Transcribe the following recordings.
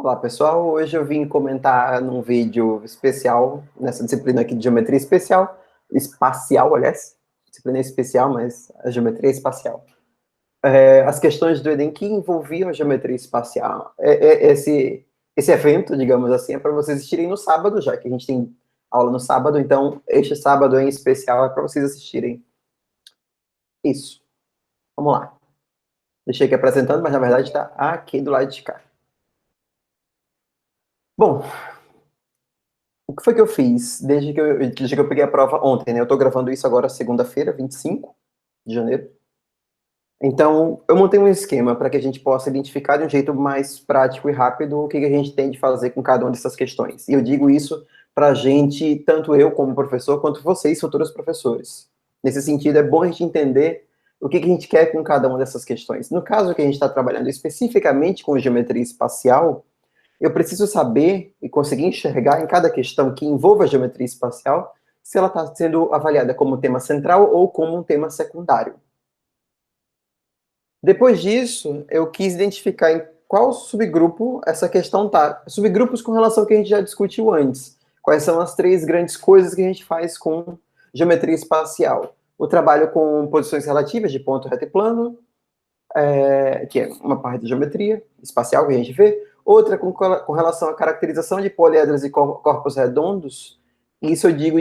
Olá, pessoal. Hoje eu vim comentar num vídeo especial, nessa disciplina aqui de geometria espacial, aliás. Disciplina especial, mas a geometria espacial. As questões do Enem que envolviam a geometria espacial. Esse evento, digamos assim, é para vocês assistirem no sábado, já que a gente tem aula no sábado, então este sábado em especial é para vocês assistirem. Isso. Vamos lá. Deixei aqui apresentando, mas na verdade está aqui do lado de cá. Bom, o que foi que eu fiz desde que eu peguei a prova ontem, né? Eu tô gravando isso agora segunda-feira, 25 de janeiro. Então, eu montei um esquema para que a gente possa identificar de um jeito mais prático e rápido o que a gente tem de fazer com cada uma dessas questões. E eu digo isso para a gente, tanto eu como professor, quanto vocês, futuros professores. Nesse sentido, é bom a gente entender o que a gente quer com cada uma dessas questões. No caso que a gente está trabalhando especificamente com geometria espacial, eu preciso saber e conseguir enxergar em cada questão que envolva a geometria espacial se ela está sendo avaliada como tema central ou como um tema secundário. Depois disso, eu quis identificar em qual subgrupo essa questão está. Subgrupos com relação ao que a gente já discutiu antes. Quais são as três grandes coisas que a gente faz com geometria espacial? O trabalho com posições relativas de ponto, reto e plano, que é uma parte da geometria espacial que a gente vê. Outra com relação à caracterização de poliedros e corpos redondos. Isso eu digo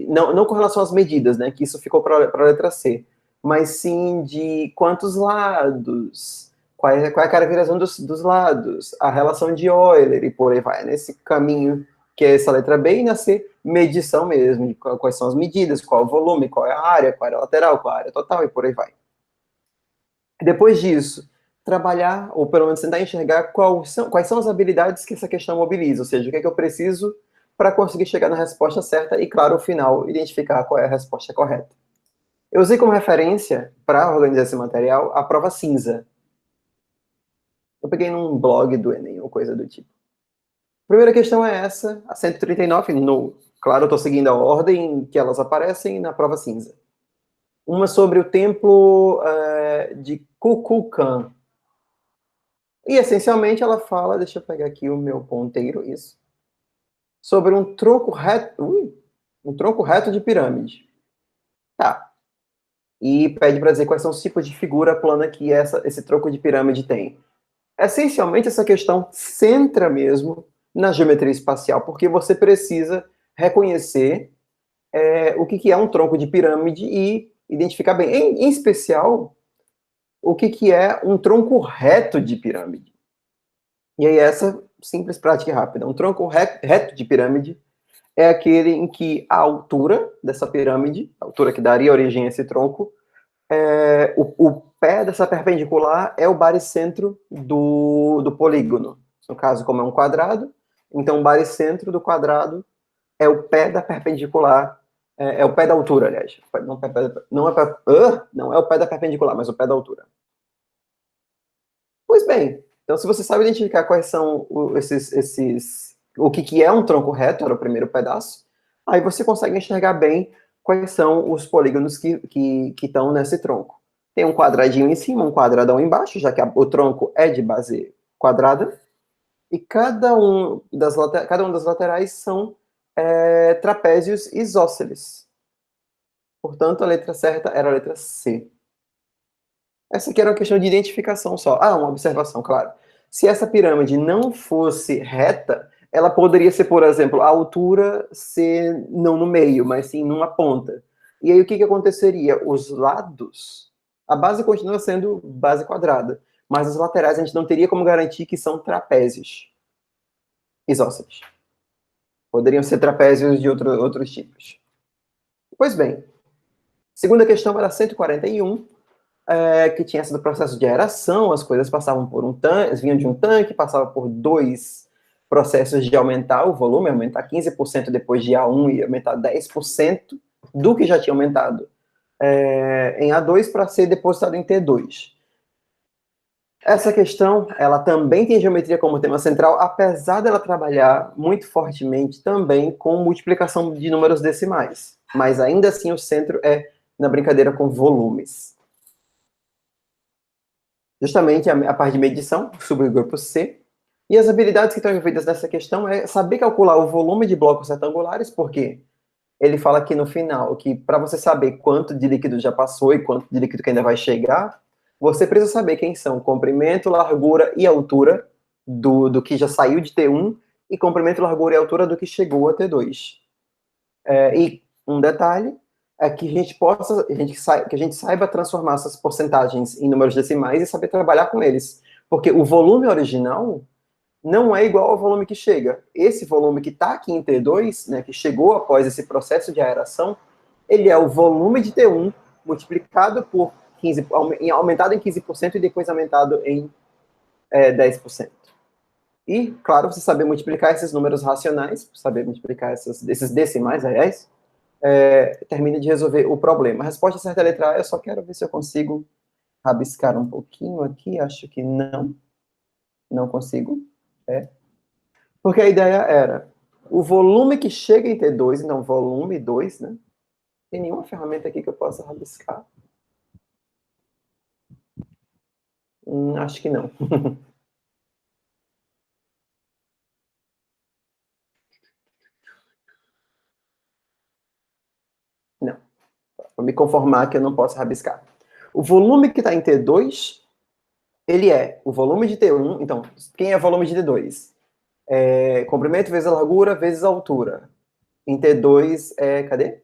não com relação às medidas, né, que isso ficou para a letra C, mas sim de quantos lados, qual é a caracterização dos lados, a relação de Euler e por aí vai, nesse caminho que é essa letra B, e na C, medição mesmo, de quais são as medidas, qual é o volume, qual é a área lateral, qual é a área total e por aí vai. Depois disso, trabalhar, ou pelo menos tentar enxergar quais são as habilidades que essa questão mobiliza, ou seja, o que é que eu preciso para conseguir chegar na resposta certa e, claro, ao final, identificar qual é a resposta correta. Eu usei como referência, para organizar esse material, a prova cinza. Eu peguei num blog do Enem ou coisa do tipo. A primeira questão é essa, a 139, claro, eu estou seguindo a ordem que elas aparecem na prova cinza. Uma sobre o templo de Kukulkan. E, essencialmente, ela fala, deixa eu pegar aqui o meu ponteiro, isso, sobre um tronco reto de pirâmide. Tá. E pede para dizer quais são os tipos de figura plana que esse tronco de pirâmide tem. Essencialmente, essa questão centra mesmo na geometria espacial, porque você precisa reconhecer o que é um tronco de pirâmide e identificar bem, em especial, o que é um tronco reto de pirâmide. E aí essa simples, prática e rápida. Um tronco reto de pirâmide é aquele em que a altura dessa pirâmide, a altura que daria origem a esse tronco, o pé dessa perpendicular é o baricentro do polígono. No caso, como é um quadrado, então o baricentro do quadrado é o pé da perpendicular, é o pé da altura, aliás. Não é o pé da perpendicular, mas o pé da altura. Pois bem, então se você sabe identificar quais são o que é um tronco reto, era o primeiro pedaço, aí você consegue enxergar bem quais são os polígonos que estão nesse tronco. Tem um quadradinho em cima, um quadradão embaixo, já que o tronco é de base quadrada, e cada uma das laterais são trapézios isósceles. Portanto, a letra certa era a letra C. Essa aqui era uma questão de identificação só. Ah, uma observação, claro. Se essa pirâmide não fosse reta, ela poderia ser, por exemplo, a altura ser não no meio, mas sim numa ponta. E aí o que aconteceria? Os lados, a base continua sendo base quadrada, mas as laterais a gente não teria como garantir que são trapézios isósceles. Poderiam ser trapézios de outros tipos. Pois bem, segunda questão era 141, que tinha essa do processo de aeração, as coisas passavam por um tanque, vinham de um tanque, passavam por dois processos de aumentar o volume, aumentar 15% depois de A1 e aumentar 10% do que já tinha aumentado em A2 para ser depositado em T2. Essa questão, ela também tem geometria como tema central, apesar dela trabalhar muito fortemente também com multiplicação de números decimais. Mas ainda assim o centro é na brincadeira com volumes. Justamente a parte de medição, subgrupo C, E as habilidades que estão envolvidas nessa questão é saber calcular o volume de blocos retangulares, porque ele fala aqui no final que para você saber quanto de líquido já passou e quanto de líquido que ainda vai chegar, você precisa saber quem são comprimento, largura e altura do que já saiu de T1 e comprimento, largura e altura do que chegou a T2. E um detalhe é que que a gente saiba transformar essas porcentagens em números decimais e saber trabalhar com eles. Porque o volume original não é igual ao volume que chega. Esse volume que está aqui em T2, né, que chegou após esse processo de aeração, ele é o volume de T1 multiplicado por 15, aumentado em 15% e depois aumentado em 10%. E, claro, você saber multiplicar esses números racionais, saber multiplicar esses decimais, aliás, termina de resolver o problema. A resposta certa é a letra A, eu só quero ver se eu consigo rabiscar um pouquinho aqui, acho que não consigo. Porque a ideia era o volume que chega em T2, então volume 2, né? Tem nenhuma ferramenta aqui que eu possa rabiscar. Acho que não. Não. Vou me conformar que eu não posso rabiscar. O volume que está em T2, ele é o volume de T1. Então, quem é volume de T2? Comprimento vezes a largura vezes a altura. Em T2 cadê?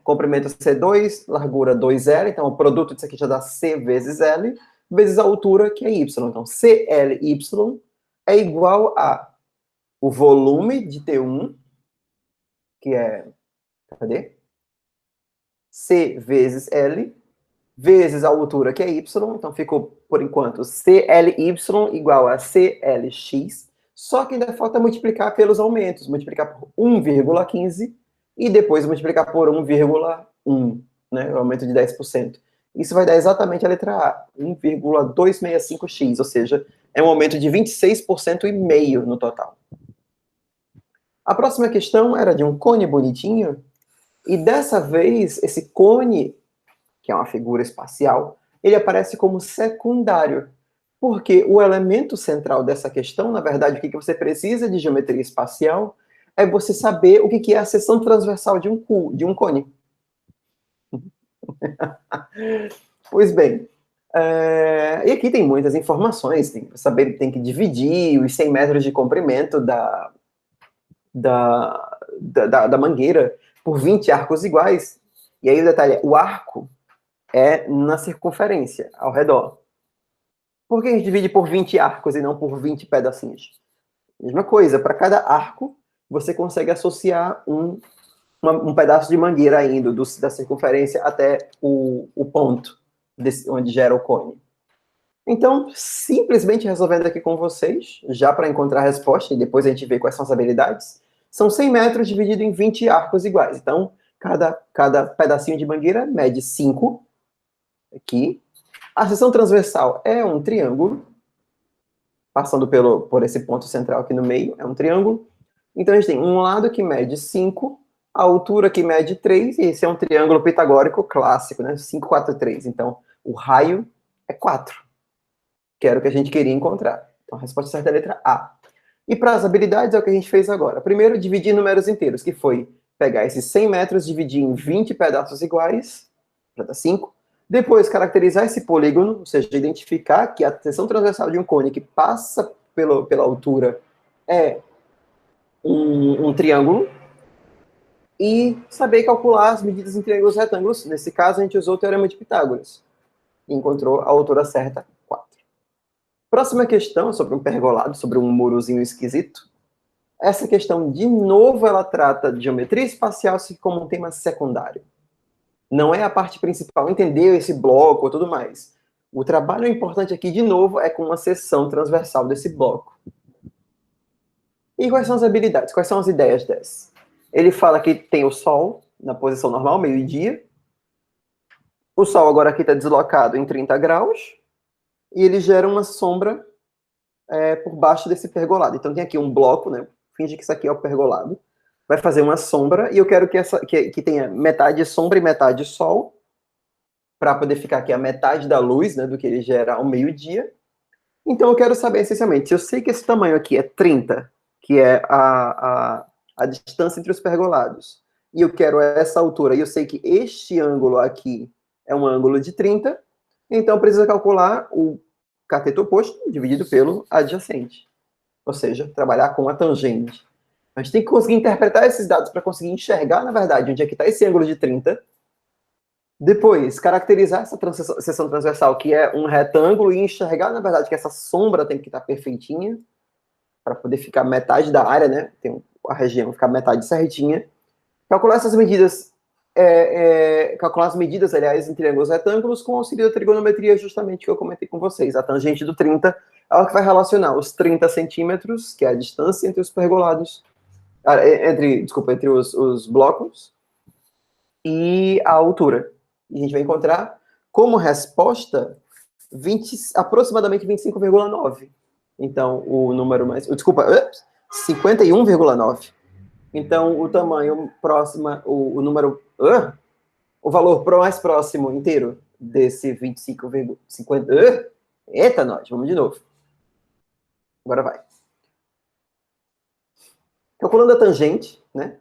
Comprimento C2, largura 2L, então o produto disso aqui já dá C vezes L, vezes a altura, que é Y. Então, CLY é igual a o volume de T1, que é, cadê? C vezes L, vezes a altura, que é Y, então ficou, por enquanto, CLY igual a CLX, só que ainda falta multiplicar pelos aumentos, multiplicar por 1,15 e depois multiplicar por 1,1, né, o aumento de 10%. Isso vai dar exatamente a letra A, 1,265x, ou seja, é um aumento de 26% e meio no total. A próxima questão era de um cone bonitinho, e dessa vez, esse cone, que é uma figura espacial, ele aparece como secundário, porque o elemento central dessa questão, na verdade, o que você precisa de geometria espacial, é você saber o que é a seção transversal de um cone. Pois bem, e aqui tem muitas informações, tem que dividir os 100 metros de comprimento da mangueira por 20 arcos iguais. E aí o detalhe é, o arco é na circunferência, ao redor. Por que a gente divide por 20 arcos e não por 20 pedacinhos? Mesma coisa, para cada arco, você consegue associar um pedaço de mangueira indo da circunferência até o ponto onde gera o cone. Então, simplesmente resolvendo aqui com vocês, já para encontrar a resposta, e depois a gente vê quais são as habilidades, são 100 metros dividido em 20 arcos iguais. Então, cada pedacinho de mangueira mede 5, aqui. A seção transversal é um triângulo, passando por esse ponto central aqui no meio, é um triângulo. Então, a gente tem um lado que mede 5, a altura que mede 3, e esse é um triângulo pitagórico clássico, né? 5, 4, 3. Então, o raio é 4, que era o que a gente queria encontrar. Então, a resposta certa é a letra A. E para as habilidades é o que a gente fez agora. Primeiro, dividir números inteiros, que foi pegar esses 100 metros, dividir em 20 pedaços iguais, já dá 5. Depois, caracterizar esse polígono, ou seja, identificar que a seção transversal de um cone que passa pela altura é um triângulo, e saber calcular as medidas em triângulos retângulos. Nesse caso, a gente usou o Teorema de Pitágoras e encontrou a altura certa, 4. Próxima questão é sobre um pergolado, sobre um murozinho esquisito. Essa questão, de novo, ela trata de geometria espacial como um tema secundário. Não é a parte principal, entender esse bloco e tudo mais. O trabalho importante aqui, de novo, é com uma seção transversal desse bloco. E quais são as habilidades? Quais são as ideias dessa? Ele fala que tem o Sol na posição normal, meio-dia. O Sol agora aqui está deslocado em 30 graus. E ele gera uma sombra por baixo desse pergolado. Então tem aqui um bloco, né? Finge que isso aqui é o pergolado. Vai fazer uma sombra, e eu quero que tenha metade sombra e metade sol, para poder ficar aqui a metade da luz, né, do que ele gera ao meio-dia. Então, eu quero saber, essencialmente, se eu sei que esse tamanho aqui é 30, que é a distância entre os pergolados, e eu quero essa altura, e eu sei que este ângulo aqui é um ângulo de 30, então precisa calcular o cateto oposto dividido pelo adjacente. Ou seja, trabalhar com a tangente. A gente tem que conseguir interpretar esses dados para conseguir enxergar, na verdade, onde é que está esse ângulo de 30. Depois, caracterizar essa seção transversal, que é um retângulo, e enxergar, na verdade, que essa sombra tem que estar perfeitinha, para poder ficar metade da área, né? Tem a região ficar metade certinha. Calcular essas medidas, calcular as medidas, aliás, em triângulos retângulos com auxílio da trigonometria, justamente que eu comentei com vocês. A tangente do 30 é o que vai relacionar os 30 centímetros, que é a distância entre os pergolados, entre os blocos, e a altura. E a gente vai encontrar como resposta aproximadamente 25,9. Então, o número mais... Desculpa, 51,9. Então, o tamanho próximo, o número... o valor mais próximo inteiro desse 25,50... Eita, nós, vamos de novo. Agora vai. Calculando a tangente, né?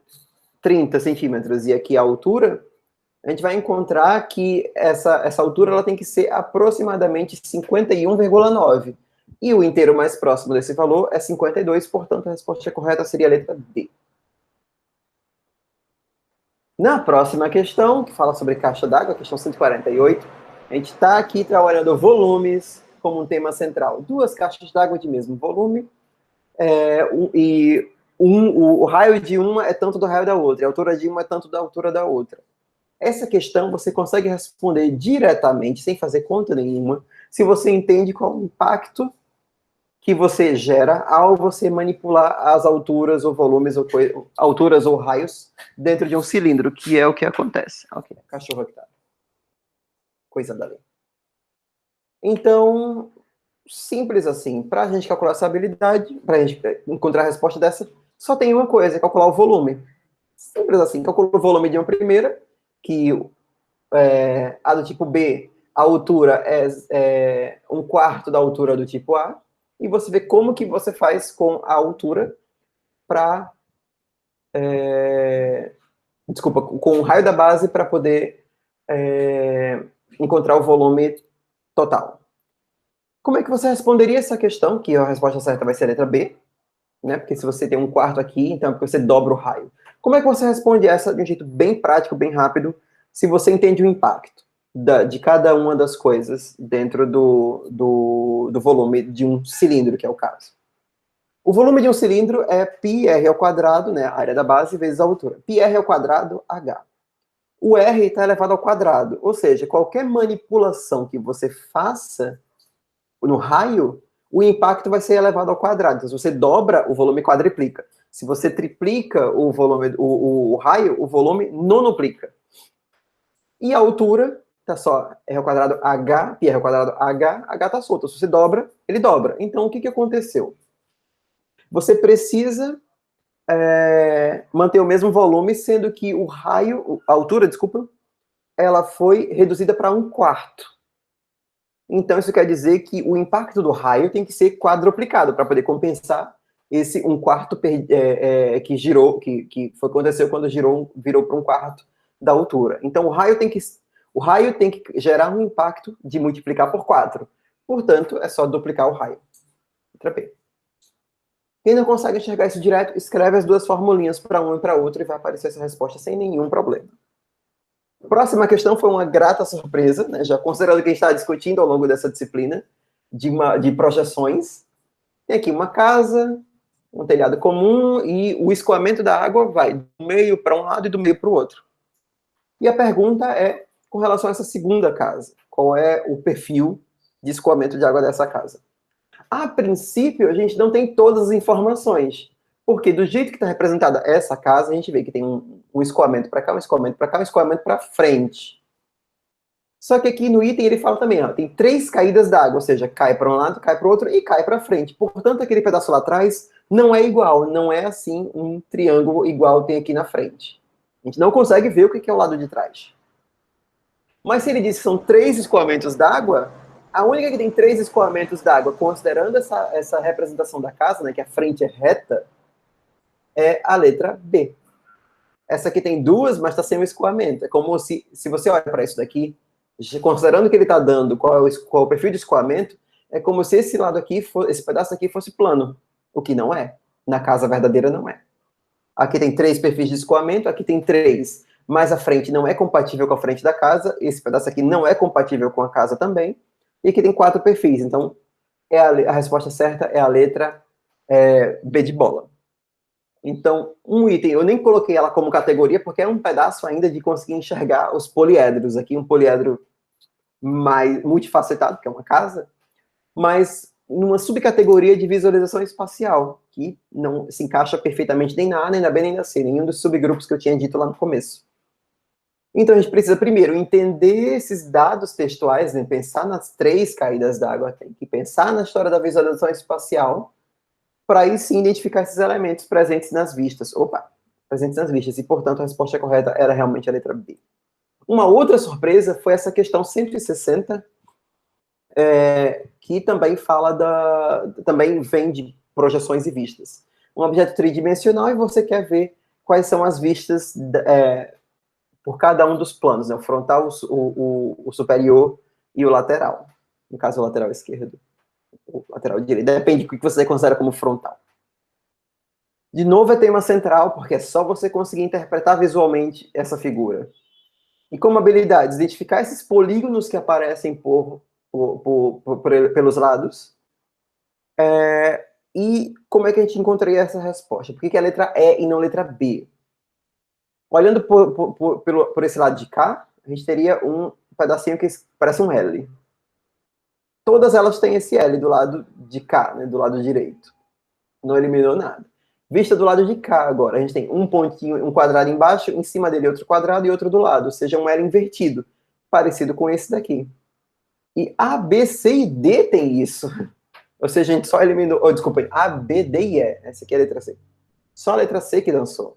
30 centímetros e aqui a altura, a gente vai encontrar que essa altura ela tem que ser aproximadamente 51,9. E o inteiro mais próximo desse valor é 52, portanto, a resposta correta seria a letra D. Na próxima questão, que fala sobre caixa d'água, questão 148, a gente está aqui trabalhando volumes como um tema central. Duas caixas d'água de mesmo volume, o raio de uma é tanto do raio da outra, a altura de uma é tanto da altura da outra. Essa questão você consegue responder diretamente, sem fazer conta nenhuma, se você entende qual o impacto que você gera ao você manipular as alturas ou volumes, ou alturas ou raios dentro de um cilindro, que é o que acontece. Ok, cachorro aqui tá. Coisa da lei. Então, simples assim. Para a gente calcular essa habilidade, para a gente encontrar a resposta dessa, só tem uma coisa, é calcular o volume. Simples assim. Calcula o volume de uma primeira, que a do tipo B, a altura é 1/4 da altura do tipo A, e você vê como que você faz com a altura para... desculpa, com o raio da base para poder encontrar o volume total. Como é que você responderia essa questão? Que a resposta certa vai ser a letra B, né? Porque se você tem 1/4 aqui, então é porque você dobra o raio. Como é que você responde essa de um jeito bem prático, bem rápido, se você entende o impacto de cada uma das coisas dentro do volume de um cilindro, que é o caso? O volume de um cilindro é πr ao quadrado, né, a área da base, vezes a altura. Πr ao quadrado, h. O r está elevado ao quadrado, ou seja, qualquer manipulação que você faça no raio, o impacto vai ser elevado ao quadrado. Então, se você dobra, o volume quadriplica. Se você triplica o volume, o raio, o volume nonoplica. E a altura tá só r ao quadrado h, πr ao quadrado h tá solto. Se você dobra, ele dobra. Então, o que aconteceu? Você precisa manter o mesmo volume, sendo que o raio, a altura, desculpa, ela foi reduzida para 1/4. Então, isso quer dizer que o impacto do raio tem que ser quadruplicado para poder compensar esse 1/4 que girou, que aconteceu quando virou para 1/4 da altura. Então, o raio tem que gerar um impacto de multiplicar por 4. Portanto, é só duplicar o raio. Letra B. Quem não consegue enxergar isso direto, escreve as duas formulinhas para um e para outro e vai aparecer essa resposta sem nenhum problema. A próxima questão foi uma grata surpresa, né, já considerando que a gente está discutindo ao longo dessa disciplina de projeções. Tem aqui uma casa, um telhado comum e o escoamento da água vai do meio para um lado e do meio para o outro. E a pergunta é com relação a essa segunda casa. Qual é o perfil de escoamento de água dessa casa? A princípio, a gente não tem todas as informações, porque do jeito que está representada essa casa, a gente vê que tem um escoamento para cá, um escoamento para cá, um escoamento para frente. Só que aqui no item ele fala também, ó, tem 3 caídas d'água, ou seja, cai para um lado, cai para o outro e cai para frente. Portanto, aquele pedaço lá atrás não é igual, não é assim um triângulo igual tem aqui na frente. A gente não consegue ver o que é o lado de trás. Mas se ele diz que são 3 escoamentos d'água, A única que tem 3 escoamentos d'água, considerando essa representação da casa, né, que a frente é reta, é a letra B. Essa aqui tem 2, mas está sem um escoamento. É como se você olha para isso daqui, considerando que ele está dando qual é o perfil de escoamento, é como se esse lado aqui, esse pedaço aqui fosse plano, o que não é. Na casa verdadeira não é. Aqui tem 3 perfis de escoamento, aqui tem 3, mas a frente não é compatível com a frente da casa, esse pedaço aqui não é compatível com a casa também, e aqui tem 4 perfis, então a resposta certa é a letra B de bola. Então, um item, eu nem coloquei ela como categoria, porque é um pedaço ainda de conseguir enxergar os poliedros. Aqui um poliedro mais multifacetado, que é uma casa, mas numa subcategoria de visualização espacial, que não se encaixa perfeitamente nem na A, nem na B, nem na C, nenhum dos subgrupos que eu tinha dito lá no começo. Então, a gente precisa, primeiro, entender esses dados textuais, né? Pensar nas 3 caídas d'água, tem que pensar na história da visualização espacial, para aí sim identificar esses elementos presentes nas vistas. Presentes nas vistas, e portanto a resposta correta era realmente a letra B. Uma outra surpresa foi essa questão 160, que também também vem de projeções e vistas. Um objeto tridimensional e você quer ver quais são as vistas por cada um dos planos, né? O frontal, o superior e o lateral. No caso, o lateral esquerdo. O lateral direito, depende do que você considera como frontal. De novo é tema central, porque é só você conseguir interpretar visualmente essa figura. E como habilidades, identificar esses polígonos que aparecem pelos lados. E como é que a gente encontraria essa resposta? Por que a letra E e não a letra B? Olhando por esse lado de cá, a gente teria um pedacinho que parece um L. Todas elas têm esse L do lado de cá, né, do lado direito. Não eliminou nada. Vista do lado de cá agora, a gente tem um pontinho, um quadrado embaixo, em cima dele outro quadrado e outro do lado, ou seja, um L invertido, parecido com esse daqui. E A, B, C e D tem isso. Ou seja, a gente só eliminou, desculpa, A, B, D e E. Essa aqui é a letra C. Só a letra C que dançou.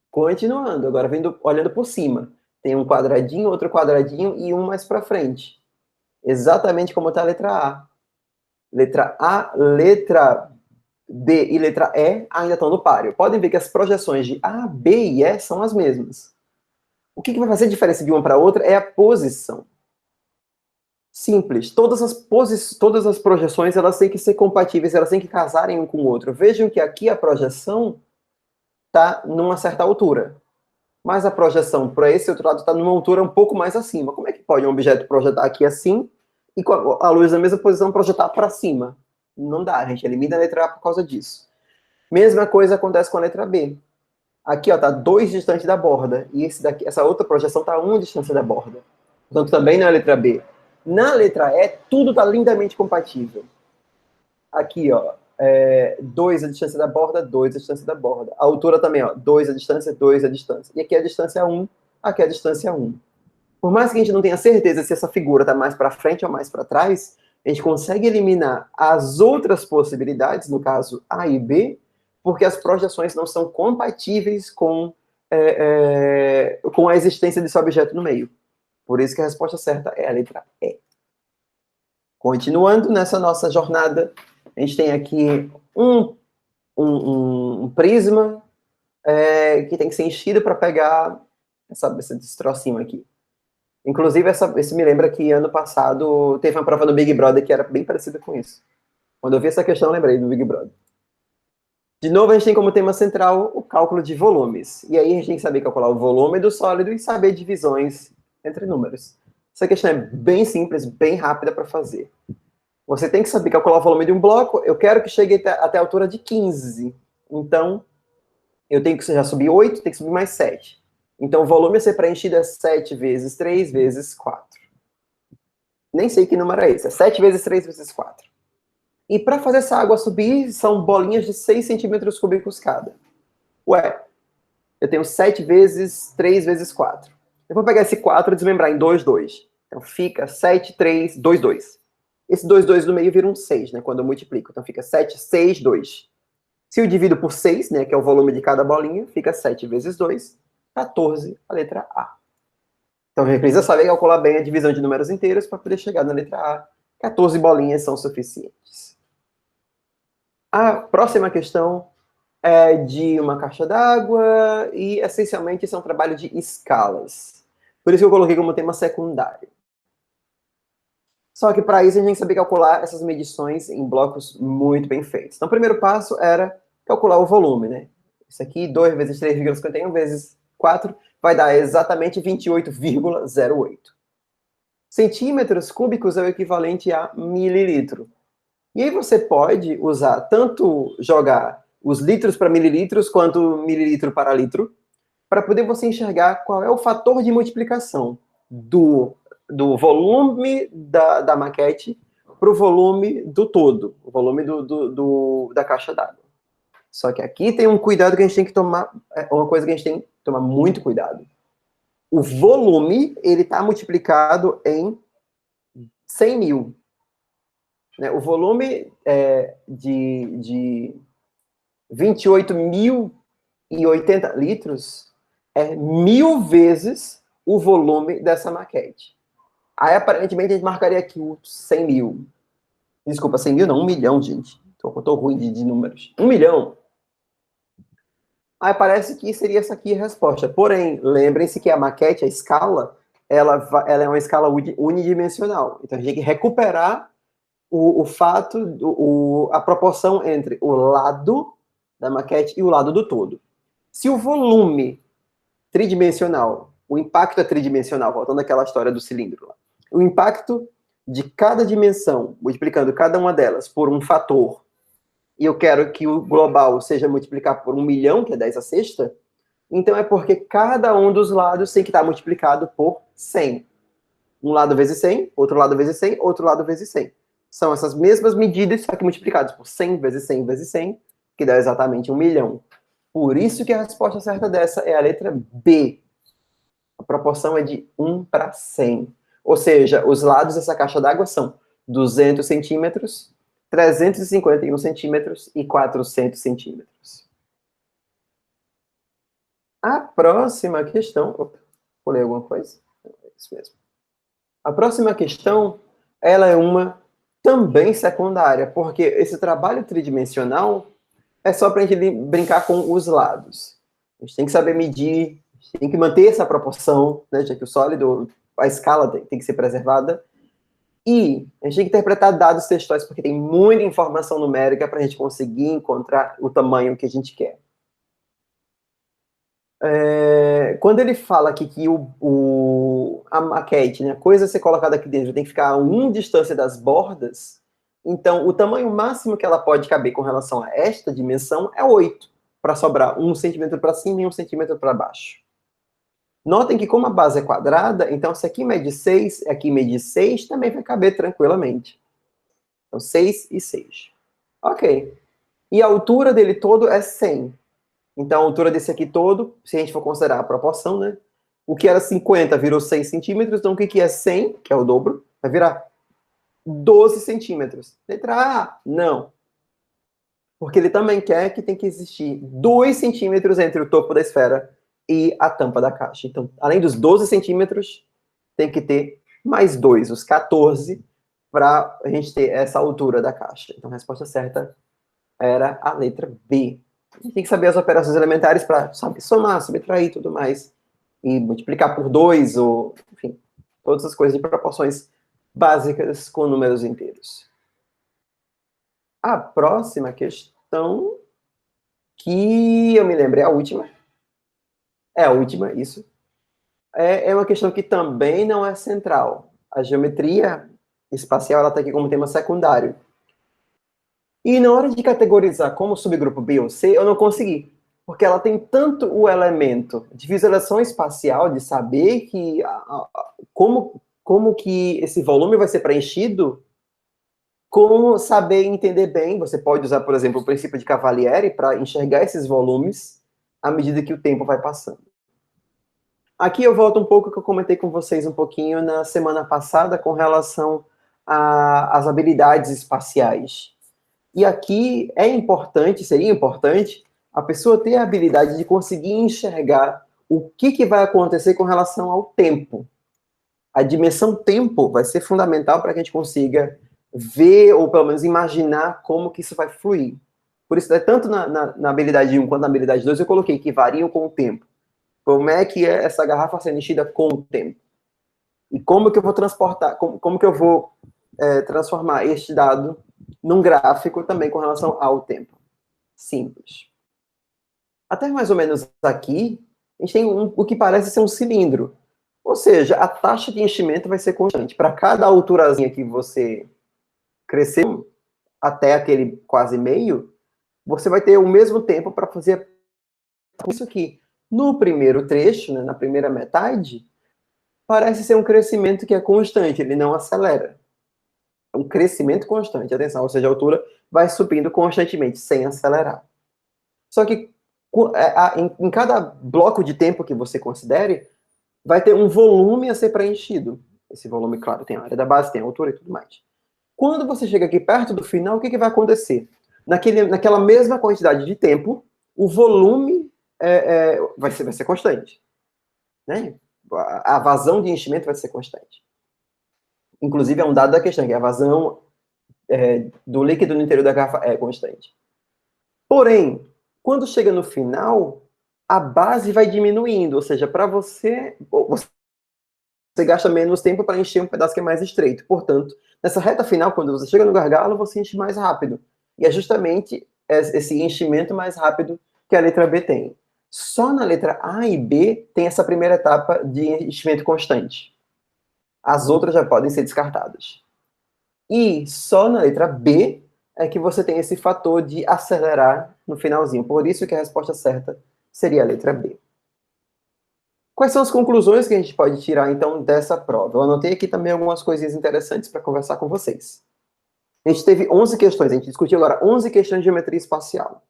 Continuando, agora olhando por cima. Tem um quadradinho, outro quadradinho e um mais para frente. Exatamente como está a letra A. Letra A, letra D e letra E ainda estão no páreo. Podem ver que as projeções de A, B e E são as mesmas. O que vai fazer diferença de uma para outra é a posição. Simples. Todas as projeções elas têm que ser compatíveis, elas têm que casarem um com o outro. Vejam que aqui a projeção está numa certa altura. Mas a projeção para esse outro lado está numa altura um pouco mais acima. Como é que pode um objeto projetar aqui assim e com a luz na mesma posição projetar para cima? Não dá, a gente elimina a letra A por causa disso. Mesma coisa acontece com a letra B. Aqui, ó, tá 2 distante da borda. E essa outra projeção tá 1 distância da borda. Portanto, também não é a letra B. Na letra E, tudo tá lindamente compatível. Aqui, ó, 2 a distância da borda, 2 a distância da borda. A altura também, ó, 2 a distância, 2 a distância. E aqui a distância 1, aqui a distância 1. Por mais que a gente não tenha certeza se essa figura tá mais para frente ou mais para trás, a gente consegue eliminar as outras possibilidades, no caso A e B, porque as projeções não são compatíveis com a existência desse objeto no meio. Por isso que a resposta certa é a letra E. Continuando nessa nossa jornada, a gente tem aqui um prisma que tem que ser enchido para pegar esse trocinho aqui. Inclusive, esse me lembra que ano passado teve uma prova no Big Brother que era bem parecida com isso. Quando eu vi essa questão, eu lembrei do Big Brother. De novo, a gente tem como tema central o cálculo de volumes. E aí a gente tem que saber calcular o volume do sólido e saber divisões entre números. Essa questão é bem simples, bem rápida para fazer. Você tem que saber calcular o volume de um bloco. Eu quero que chegue até a altura de 15. Então, eu tenho que já subir 8, tem que subir mais 7. Então, o volume a ser preenchido é 7 vezes 3 vezes 4. Nem sei que número é esse. É 7 vezes 3 vezes 4. E para fazer essa água subir, são bolinhas de 6 centímetros cúbicos cada. Ué, eu tenho 7 vezes 3 vezes 4. Eu vou pegar esse 4 e desmembrar em 2, 2. Então, fica 7, 3, 2, 2. Esse 2, 2 no meio vira um 6, né? Quando eu multiplico. Então, fica 7, 6, 2. Se eu divido por 6, né? Que é o volume de cada bolinha, fica 7 vezes 2. 14, a letra A. Então, a gente precisa saber calcular bem a divisão de números inteiros para poder chegar na letra A. 14 bolinhas são suficientes. A próxima questão é de uma caixa d'água e, essencialmente, isso é um trabalho de escalas. Por isso que eu coloquei como tema secundário. Só que, para isso, a gente tem que saber calcular essas medições em blocos muito bem feitos. Então, o primeiro passo era calcular o volume, né? Isso aqui, 2 vezes 3,51 vezes 4, vai dar exatamente 28,08. Centímetros cúbicos é o equivalente a mililitro. E aí você pode usar tanto jogar os litros para mililitros, quanto mililitro para litro, para poder você enxergar qual é o fator de multiplicação do volume da maquete para o volume do todo, o volume da caixa d'água. Só que aqui tem um cuidado que a gente tem que tomar, uma coisa que a gente tem que tomar muito cuidado. O volume, ele está multiplicado em 100 mil. O volume de 28.080 litros é 1000 vezes o volume dessa maquete. Aí, aparentemente, a gente marcaria aqui o 100 mil. Desculpa, 100 mil não, 1 milhão, gente. Tô ruim de números. 1 milhão. Aí parece que seria essa aqui a resposta. Porém, lembrem-se que a maquete, a escala, ela é uma escala unidimensional. Então, a gente tem que recuperar o fato, a proporção entre o lado da maquete e o lado do todo. Se o volume tridimensional, o impacto é tridimensional, voltando àquela história do cilindro lá, o impacto de cada dimensão, multiplicando cada uma delas por um fator, e eu quero que o global seja multiplicar por 1 milhão, que é 10 a sexta, então é porque cada um dos lados tem que estar multiplicado por 100. Um lado vezes 100, outro lado vezes 100, outro lado vezes 100. São essas mesmas medidas, só que multiplicadas por 100 vezes 100 vezes 100, que dá exatamente 1 milhão. Por isso que a resposta certa dessa é a letra B. A proporção é de 1 para 100. Ou seja, os lados dessa caixa d'água são 200 centímetros, 351 centímetros e 400 centímetros. A próxima questão... Opa, pulei alguma coisa? É isso mesmo. A próxima questão, ela é uma também secundária, porque esse trabalho tridimensional é só para a gente brincar com os lados. A gente tem que saber medir, a gente tem que manter essa proporção, né, já que o sólido, a escala tem que ser preservada. E a gente tem que interpretar dados textuais, porque tem muita informação numérica para a gente conseguir encontrar o tamanho que a gente quer. Quando ele fala aqui que a maquete, né, a coisa a ser colocada aqui dentro tem que ficar a 1 distância das bordas, então o tamanho máximo que ela pode caber com relação a esta dimensão é 8, para sobrar 1 centímetro para cima e 1 centímetro para baixo. Notem que como a base é quadrada, então se aqui mede 6, aqui mede 6, também vai caber tranquilamente. Então 6 e 6. Ok. E a altura dele todo é 100. Então, a altura desse aqui todo, se a gente for considerar a proporção, né? O que era 50 virou 6 centímetros, então o que é 100, que é o dobro, vai virar 12 centímetros. Letra A, não. Porque ele também quer que tem que existir 2 centímetros entre o topo da esfera e a tampa da caixa. Então, além dos 12 centímetros, tem que ter mais 2, os 14, para a gente ter essa altura da caixa. Então, a resposta certa era a letra B. A gente tem que saber as operações elementares para somar, subtrair e tudo mais. E multiplicar por 2, ou, enfim, todas as coisas de proporções básicas com números inteiros. A próxima questão, que eu me lembro, é a última. É a última, isso. É uma questão que também não é central. A geometria espacial, ela está aqui como tema secundário. E na hora de categorizar como subgrupo B ou C, eu não consegui. Porque ela tem tanto o elemento de visualização espacial, de saber que como que esse volume vai ser preenchido, como saber entender bem. Você pode usar, por exemplo, o princípio de Cavalieri para enxergar esses volumes à medida que o tempo vai passando. Aqui eu volto um pouco que eu comentei com vocês um pouquinho na semana passada com relação às habilidades espaciais. E aqui seria importante, a pessoa ter a habilidade de conseguir enxergar o que vai acontecer com relação ao tempo. a dimensão tempo vai ser fundamental para que a gente consiga ver, ou pelo menos imaginar como que isso vai fluir. Por isso, tanto na habilidade 1 quanto na habilidade 2, eu coloquei que variam com o tempo. Como é que é essa garrafa sendo enchida com o tempo? E como que eu vou transportar, como que eu vou transformar este dado num gráfico também com relação ao tempo? Simples. Até mais ou menos aqui, a gente tem o que parece ser um cilindro. Ou seja, a taxa de enchimento vai ser constante. Para cada alturazinha que você cresceu, até aquele quase meio, você vai ter o mesmo tempo para fazer isso aqui. No primeiro trecho, né, na primeira metade, parece ser um crescimento que é constante, ele não acelera. É um crescimento constante, atenção, ou seja, a altura vai subindo constantemente, sem acelerar. Só que em cada bloco de tempo que você considere, vai ter um volume a ser preenchido. Esse volume, claro, tem a área da base, tem a altura e tudo mais. Quando você chega aqui perto do final, o que vai acontecer? Naquela mesma quantidade de tempo, o volume vai ser constante. Né? A vazão de enchimento vai ser constante. Inclusive, é um dado da questão, que a vazão do líquido no interior da garrafa é constante. Porém, quando chega no final, a base vai diminuindo, ou seja, para você gasta menos tempo para encher um pedaço que é mais estreito. Portanto, nessa reta final, quando você chega no gargalo, você enche mais rápido. E é justamente esse enchimento mais rápido que a letra B tem. Só na letra A e B tem essa primeira etapa de enchimento constante. As outras já podem ser descartadas. E só na letra B é que você tem esse fator de acelerar no finalzinho. Por isso que a resposta certa seria a letra B. Quais são as conclusões que a gente pode tirar, então, dessa prova? Eu anotei aqui também algumas coisinhas interessantes para conversar com vocês. A gente teve 11 questões, a gente discutiu agora 11 questões de geometria espacial.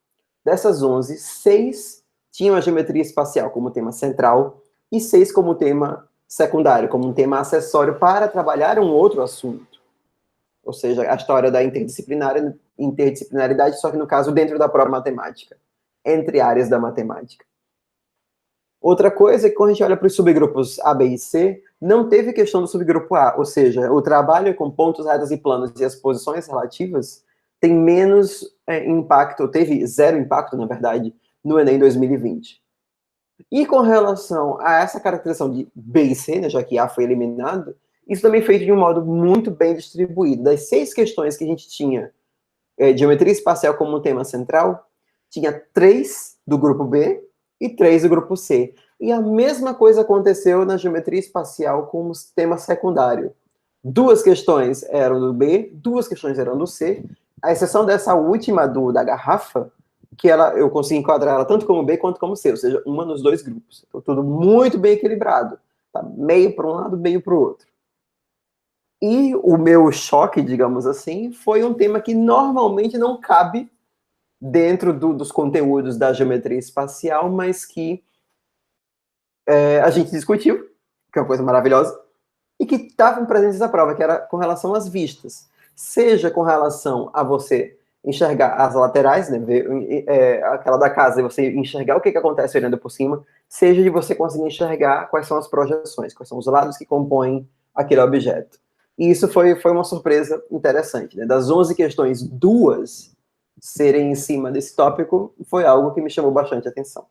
Dessas 11, 6 tinham a geometria espacial como tema central e 6 como tema secundário, como um tema acessório para trabalhar um outro assunto. Ou seja, a história da interdisciplinaridade, só que no caso dentro da própria matemática, entre áreas da matemática. Outra coisa é que quando a gente olha para os subgrupos A, B e C, não teve questão do subgrupo A, ou seja, o trabalho com pontos, retas e planos e as posições relativas tem menos impacto, teve zero impacto, na verdade, no Enem 2020. E com relação a essa caracterização de B e C, né, já que A foi eliminado, isso também é feito de um modo muito bem distribuído. Das 6 questões que a gente tinha de geometria espacial como tema central, tinha 3 do grupo B e 3 do grupo C. E a mesma coisa aconteceu na geometria espacial como tema secundário. 2 questões eram do B, 2 questões eram do C, a exceção dessa última da garrafa, que eu consegui enquadrar ela tanto como B quanto como C, ou seja, uma nos 2 grupos. Então, tudo muito bem equilibrado. Tá? Meio para um lado, meio para o outro. E o meu choque, digamos assim, foi um tema que normalmente não cabe dentro dos conteúdos da geometria espacial, mas que a gente discutiu, que é uma coisa maravilhosa, e que estavam presentes na prova, que era com relação às vistas. Seja com relação a você enxergar as laterais, né, ver, aquela da casa, e você enxergar o que acontece olhando por cima, seja de você conseguir enxergar quais são as projeções, quais são os lados que compõem aquele objeto. E isso foi uma surpresa interessante. Né? Das 11 questões, 2 serem em cima desse tópico, foi algo que me chamou bastante atenção.